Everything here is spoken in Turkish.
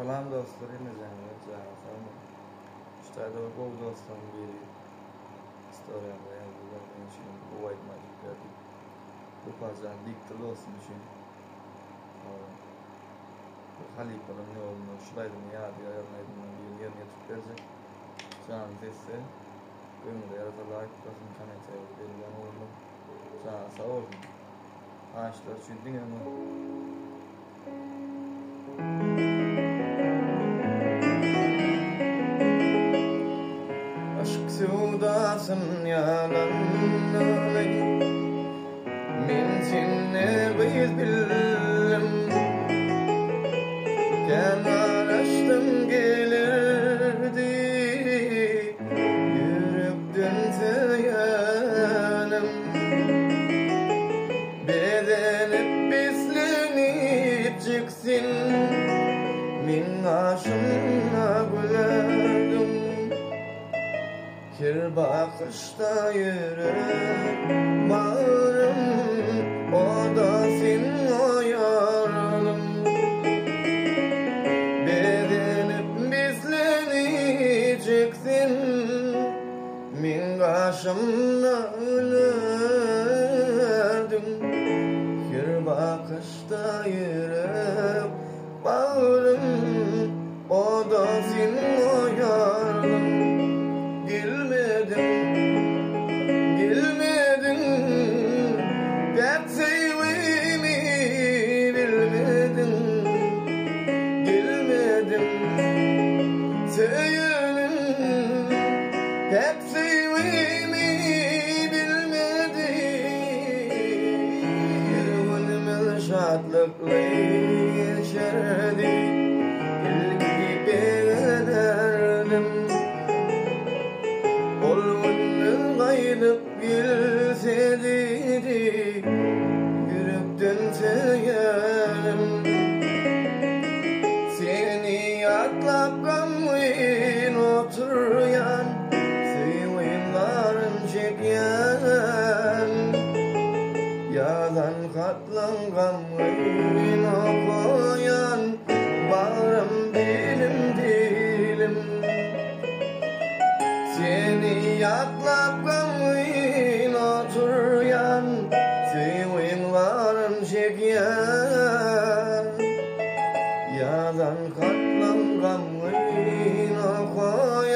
Salam dostlar, yine İşte bu dostlarım bir istoriyada yazılan için bu white magic geldi. Bu pazar dikkatle olsun için. Bu halifaların ne olduğunu şulaydım ya diye ayarlaydım bir yerine tutacak. Şu an testi. Gönülde yaratılar akıtasın kanetaya verilen oldu. Şu an sağ olun. Ağaçlar çünkü ama aşk sevdasın yalanlamayı min seni bildim kenar açtım gelirdi yürekten seyanem bedenip pislenip çıksın min aşımla gülerdim her bakışta yürek bağrım o da sen oyarım bedenip bizleneceksin min kaşımla ölerdim her bakışta yürek bağrım o da sen oyarım Gelmedin pek sevimi bilmedin Gelmedin sevim pek sevimi bilmedin Gönlümün şadlıklı yaşardı İlgi beğenerdim Gayrıp gülseydi yürekten seyerim seni atlap gamın oturuyan sevimlerin çeken yalan katlan gamın okuyan bağrım dilim seni yatlap gamın oturuyan sevimlerin çeken yalan katlan gamın okuyan